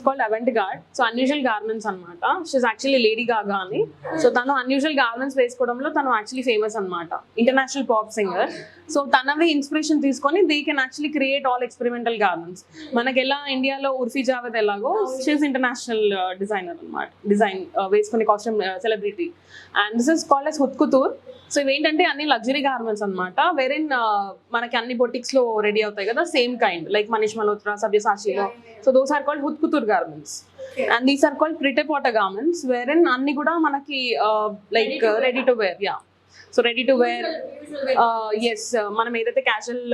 called Avant-Garde. So unusual garments అన్నమాట. She's actually Lady Gaga అని. So తను unusual garments వేసుకోవడంలో తను యాక్చువల్లీ ఫేమస్ అన్నమాట. International pop singer. సో తనవి ఇన్స్పిరేషన్ తీసుకొని they can actually create all experimental garments. మనకి ఎలా ఇండియాలో ఉర్ఫీ జావేద్ ఎలాగో షీఈస్ ఇంటర్నేషనల్ డిజైనర్ అన్నమాట. డిజైన్ వేసుకునే costume celebrity. And this is called as haute couture. So ఇవేంటంటే అన్ని లగ్జరీ గార్మెంట్స్ అనమాట. వేరేన్ మనకి అన్ని బొటిక్స్ లో రెడీ అవుతాయి కదా, same kind like Manish Malhotra, సబ్యసాచిలో. So those are called haute couture garments. And these are called pret a porter garments వేరెన్ అన్ని కూడా మనకి like ready to wear. Yeah, so ready to wear. Yes, మనం ఏదైతే క్యాజువల్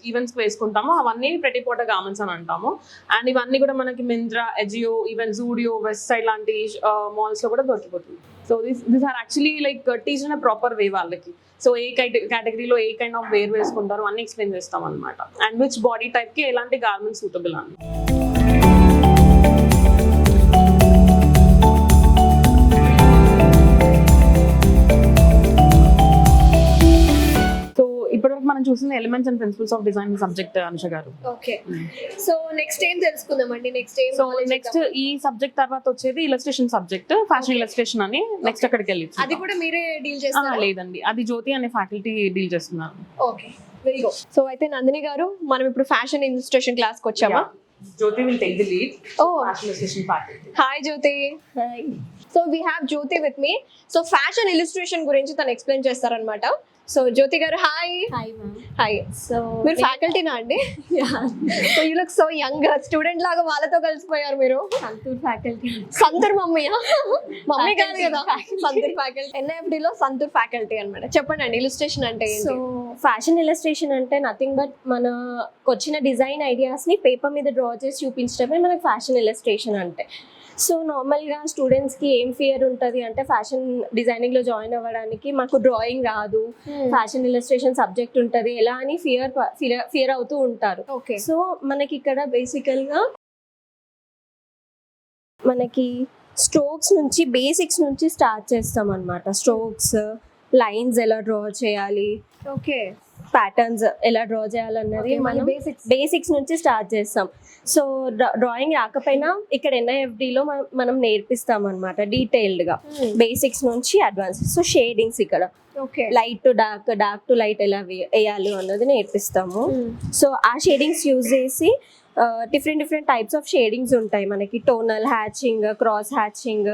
ఈవెంట్స్ వేసుకుంటామో అవన్నీ ప్రెటీ పోట గార్మెంట్స్ అని అంటాము. అండ్ ఇవన్నీ కూడా మనకి మింత్రా, ఎజియో, ఈవెన్ జూడియో, వెస్ట్ సైడ్ లాంటి మాల్స్ లో కూడా దొరికిపోతుంది. So this are actually like teach in a proper way వాళ్ళకి. సో ఏ కేటగిరీలో ఏ కైండ్ ఆఫ్ వేర్ వేసుకుంటారు అన్ని ఎక్స్ప్లెయిన్ చేస్తాం అనమాట. అండ్ విచ్ బాడీ టైప్ కి ఎలాంటి గార్మెంట్స్ సూటబుల్ అని. ఇప్పటివరకు మనం చూసిన elements and principles of design subject Anusha garu. Okay, so next ఏం తెలుసుకుందామండి? నెక్స్ట్ ఈ సబ్జెక్ట్ తర్వాత వచ్చేది ఇలస్ట్రేషన్ సబ్జెక్ట్, ఫ్యాషన్ ఇలస్ట్రేషన్ అని. నెక్స్ట్ అక్కడికి వెళ్ళి అది కూడా మీరే డీల్ చేస్తారా? లేదండి, అది జ్యోతి అనే ఫ్యాకల్టీ డీల్ చేస్తున్నారు. Okay, very good. సో అయితే నందిని గారు, మనం ఇప్పుడు ఫ్యాషన్ ఇలస్ట్రేషన్ క్లాస్ కి వచ్చామా? Jyoti will take the lead. Fashion illustration faculty. Hi Jyoti. Hi. So we have Jyoti with me. So fashion illustration గురించి తను ఎక్స్ప్లెయిన్ చేస్తారన్నమాట. సో జ్యోతి గారు, hi. Hi ma'am. Hi. So మీరు ఫ్యాకల్టీనా అండి? So you look so young, student లాగా వాళ్ళతో కలిసిపోయారు మీరు. సంతూర్ ఫ్యాకల్టీ. సంతూర్ మమ్మీయా? మమ్మీ కాదు కదా, సంతూర్ ఫ్యాకల్టీ. ఎన్ఐఎఫ్డి లో సంతూర్ ఫ్యాకల్టీ అన్నమాట. చెప్పండి అండి, ఇలస్ట్రేషన్ అంటే ఏంటి? సో ఫ్యాషన్ ఇలస్ట్రేషన్ అంటే నథింగ్ బట్ మనకు వచ్చిన డిజైన్ ఐడియాస్ ని పేపర్ మీద డ్రా చేసి చూపించడమే మనకి ఫ్యాషన్ ఇలస్ట్రేషన్ అంటే. సో నార్మల్గా స్టూడెంట్స్కి ఏం ఫియర్ ఉంటుంది అంటే ఫ్యాషన్ డిజైనింగ్లో జాయిన్ అవ్వడానికి మాకు డ్రాయింగ్ రాదు, ఫ్యాషన్ ఇలస్ట్రేషన్ సబ్జెక్ట్ ఉంటుంది ఎలా అని ఫియర్ అవుతూ ఉంటారు. ఓకే, సో మనకి ఇక్కడ బేసికల్గా మనకి స్ట్రోక్స్ నుంచి బేసిక్స్ నుంచి స్టార్ట్ చేస్తాం అన్నమాట. స్ట్రోక్స్, లైన్స్ ఎలా డ్రా చేయాలి, ఓకే, ప్యాటర్న్స్ ఎలా డ్రా చేయాలన్నది మనం బేసిక్స్ నుంచి స్టార్ట్ చేస్తాం. సో డ్రాయింగ్ రాకపోయినా ఇక్కడ ఎన్ఐఎఫ్డిలో మనం నేర్పిస్తాం అనమాట డీటెయిల్డ్గా, బేసిక్స్ నుంచి అడ్వాన్స్. సో షేడింగ్స్ ఇక్కడ light to dark, dark to light ఎలా వేయాలి అన్నది నేర్పిస్తాము. సో ఆ షేడింగ్స్ యూజ్ చేసి డిఫరెంట్ టైప్స్ ఆఫ్ షేడింగ్స్ ఉంటాయి మనకి. Tonal, hatching, cross hatching,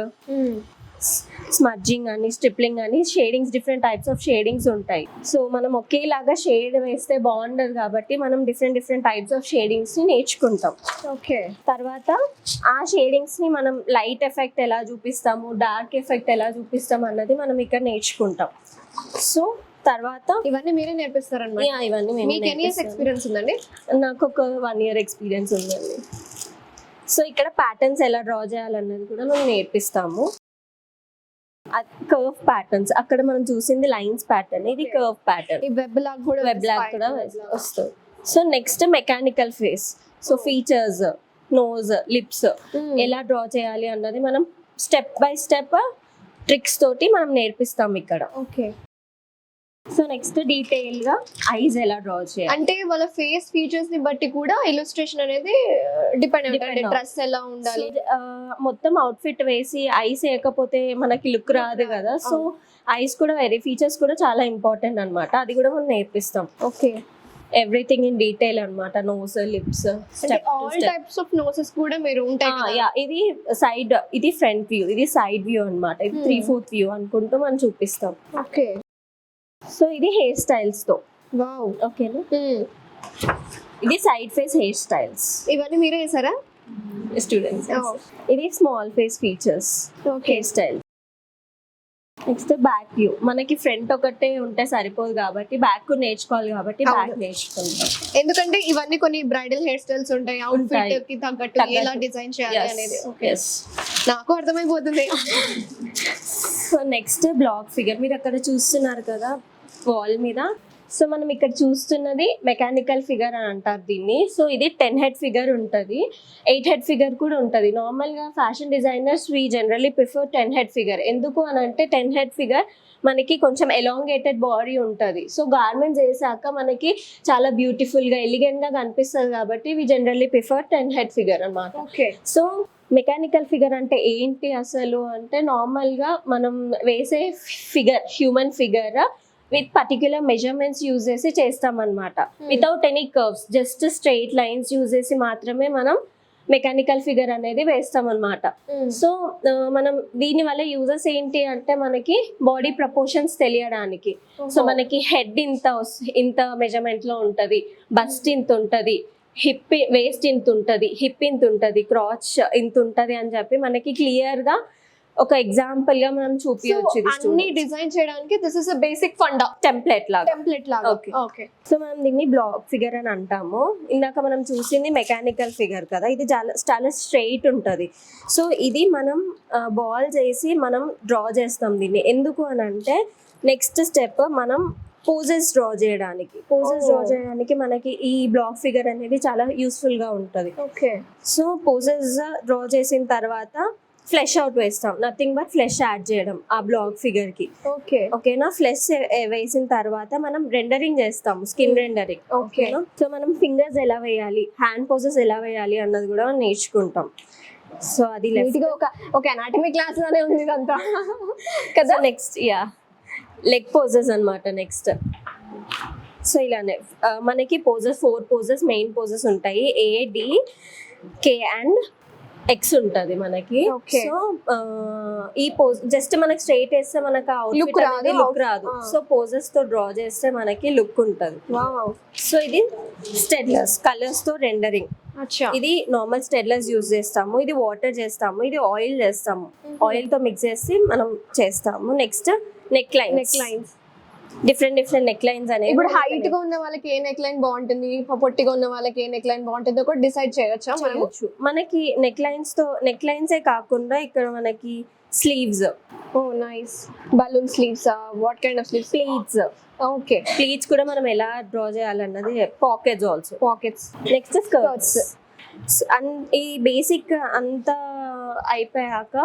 smudging అని, స్ట్రిప్లింగ్ అని shadings, different types of shadings ఉంటాయి. సో మనం ఒకేలాగా షేడ్ వేస్తే బాగుండదు కాబట్టి మనం డిఫరెంట్ టైప్స్ ఆఫ్ షేడింగ్స్ ని నేర్చుకుంటాం. ఓకే, తర్వాత ఆ షేడింగ్స్ ని మనం లైట్ ఎఫెక్ట్ ఎలా చూపిస్తాము, డార్క్ ఎఫెక్ట్ ఎలా చూపిస్తాం అన్నది మనం ఇక్కడ నేర్చుకుంటాం. సో తర్వాత ఇవన్నీ మీరే నేర్పిస్తారన్నమాట? ఇవన్నీ మీకు ఎన్ని ఇయర్స్ ఎక్స్పీరియన్స్ ఉందండి? నాకు ఒక 1 year ఎక్స్పీరియన్స్ ఉందండి. సో ఇక్కడ ప్యాటర్న్స్ ఎలా డ్రా చేయాలన్నది కూడా మనం నేర్పిస్తాము. కర్వ్ ప్యాటర్న్స్, అక్కడ మనం చూసింది లైన్స్ ప్యాటర్న్, ఇది కర్వ్ ప్యాటర్న్. వెబ్ లాగ్ కూడా వస్తుంది. So next mechanical face, so features, nose, lips ఎలా డ్రా చేయాలి అన్నది మనం స్టెప్ బై స్టెప్ ట్రిక్స్ తోటి మనం నేర్పిస్తాం ఇక్కడ. ఓకే, సో నెక్స్ట్ డీటెయిల్ గా ఐస్ ఎలా డ్రా చేయాలి అంటే వాళ్ళ ఫేస్ ఫీచర్స్ ని బట్టి కూడా ఇలస్ట్రేషన్ అనేది డిపెండ్ అవుతుంది. డ్రెస్ ఎలా ఉండాలి, మొత్తం అవుట్ఫిట్ వేసి ఐస్ వేయకపోతే మనకి లుక్ రాదు కదా. సో ఐస్ కూడా వేరే ఫీచర్స్ కూడా చాలా ఇంపార్టెంట్ అన్నమాట, అది కూడా మనం నేర్పిస్తాం. ఓకే, ఎవ్రీథింగ్ ఇన్ డీటెయిల్ అన్నమాట. Nose, lips, all types of noses కూడా మీరు ఉంటాయి. ఇది సైడ్, ఇది ఫ్రంట్ వ్యూ, ఇది సైడ్ వ్యూ అన్నమాట. ఇది 3/4 వ్యూ అనుకుంటూ మనం చూపిస్తాం. ఓకే, సో ఇది హెయిర్ స్టైల్స్ తో. వావ్, ఓకేనా. ఇది సైడ్ ఫేస్ హెయిర్ స్టైల్స్. ఇవన్నీ మీరే చేసారా? స్టూడెంట్స్. ఇది small face features, hair style. Next back view, మనకి ఫ్రంట్ ఒకటే ఉంటే సరిపోదు కాబట్టి బ్యాక్ నేర్చుకోవాలి కాబట్టి బ్యాక్ నేర్చుకుంటాం. ఎందుకంటే ఇవన్నీ కొన్ని బ్రైడల్ హెయిర్ స్టైల్స్ ఉంటాయి, అవుట్ఫిట్ కి తగ్గట్టు ఎలా డిజైన్ చేయాలి అనేది. నాకు అర్థమైపోతుంది. సో నెక్స్ట్ బ్లాక్ ఫిగర్, మీరు అక్కడ చూస్తున్నారు కదా వాల్ మీద. సో మనం ఇక్కడ చూస్తున్నది మెకానికల్ ఫిగర్ అని అంటారు దీన్ని. సో ఇది 10 head ఫిగర్ ఉంటుంది, 8 head ఫిగర్ కూడా ఉంటుంది. నార్మల్గా fashion designers we generally prefer 10 head figure. ఎందుకు అని అంటే 10 head ఫిగర్ మనకి కొంచెం ఎలాంగేటెడ్ బాడీ ఉంటుంది. సో గార్మెంట్స్ వేసాక మనకి చాలా బ్యూటిఫుల్గా ఎలిగెంట్గా కనిపిస్తుంది కాబట్టి we generally prefer 10 head figure అన్నమాట. ఓకే, సో మెకానికల్ ఫిగర్ అంటే ఏంటి అసలు అంటే నార్మల్గా మనం వేసే figure human figure with particular measurements use చేసి చేస్తామన్నమాట. Without any curves, just straight lines use చేసి మాత్రమే మనం మెకానికల్ ఫిగర్ అనేది వేస్తాం అనమాట. సో మనం దీని వల్ల యూజెస్ ఏంటి అంటే మనకి బాడీ ప్రపోర్షన్స్ తెలియడానికి. సో మనకి హెడ్ ఇంత మెజర్మెంట్ లో ఉంటది, బస్ట్ ఇంత ఉంటది, హిప్ వేస్ట్ ఇంత ఉంటది, హిప్ ఇంత ఉంటది, క్రాచ్ ఇంత ఉంటది అని చెప్పి మనకి క్లియర్ గా ఒక ఎగ్జాంపుల్ గా మనం చూపించవచ్చు. అన్ని డిజైన్ చేయడానికి this is a basic funda, template లాగా. ఓకే. సో మనం దీన్ని బ్లాక్ ఫిగర్ అని అంటాము. ఇందాక మనం చూసింది మెకానికల్ ఫిగర్ కదా, ఇది చాలా స్ట్రైట్ ఉంటుంది. సో ఇది మనం బాల్ చేసి మనం డ్రా చేస్తాం దీన్ని. ఎందుకు అని అంటే నెక్స్ట్ స్టెప్ మనం పోజెస్ డ్రా చేయడానికి మనకి ఈ బ్లాక్ ఫిగర్ అనేది చాలా యూస్ఫుల్ గా ఉంటుంది. ఓకే. సో పోజెస్ డ్రా చేసిన తర్వాత ఫ్లెష్ అవుట్ వేస్తాం, నథింగ్ బట్ ఫ్లెష్ యాడ్ చేయడం ఆ బ్లాక్ ఫిగర్ కి. ఓకేనా? ఫ్లెష్ వేసిన తర్వాత మనం రెండరింగ్ చేస్తాం, స్కిన్ రెండరింగ్. ఓకేనా? సో మనం ఫింగర్స్ ఎలా వేయాలి, హ్యాండ్ పోజెస్ ఎలా వేయాలి అన్నది కూడా నేర్చుకుంటాం. సో అది ఒక అనాటమీ క్లాస్ లానే ఉంది ఇదంతా కదా. నెక్స్ట్ లెగ్ పోజెస్ అన్నమాట. నెక్స్ట్ సో ఇలానే మనకి పోజెస్ 4 పోజెస్ మెయిన్ పోజెస్ ఉంటాయి. ADK అండ్ X ఉంటది మనకి. సో ఈ పోజ్ జస్ట్ మనకి స్ట్రైట్ వేస్తే మనకి లుక్ రాదు. సో పోజెస్ తో డ్రా చేస్తే మనకి లుక్ ఉంటది. సో ఇది స్టెడ్లర్స్, కలర్స్ తో రెండరింగ్. ఇది నార్మల్ స్టెడ్లర్స్ యూజ్ చేస్తాము, ఇది వాటర్ చేస్తాము, ఇది ఆయిల్ చేస్తాము. ఆయిల్ తో మిక్స్ చేసి మనం చేస్తాము. Next neck lines, different neck lines అనేవి. ఇప్పుడు హైట్ గా ఉన్న వాళ్ళకి ఏ నెక్ లైన్ బాగుంటుంది, పొట్టిగా ఉన్న వాళ్ళకి ఏ నెక్ లైన్ బాగుంటుందో కూడా డిసైడ్ చేయొచ్చా? మనకి నెక్ లైన్సే కాకుండా ఇక్కడ మనకి sleeves. Nice. Balloon sleeves, what kind of sleeves? Pleats. Okay. Pleats కూడా మనం ఎలా డ్రా చేయాలన్నది. పాకెట్స్. Next skirts. ఈ బేసిక్ అంతా అయిపోయాక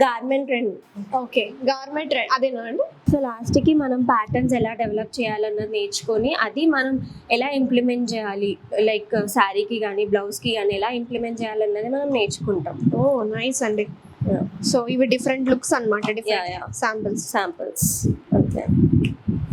garment trend. Okay, garment trend అదేనా అండి? సో లాస్ట్ కి మనం ప్యాటర్న్స్ ఎలా డెవలప్ చేయాలన్నది నేర్చుకొని అది మనం ఎలా ఇంప్లిమెంట్ చేయాలి, లైక్ శారీకి కానీ బ్లౌజ్ కి కానీ ఎలా ఇంప్లిమెంట్ చేయాలన్నది మనం నేర్చుకుంటాం. నైస్ అండి. సో ఇవి డిఫరెంట్ లుక్స్ అన్నమాట, శాంపిల్స్. ఓకే.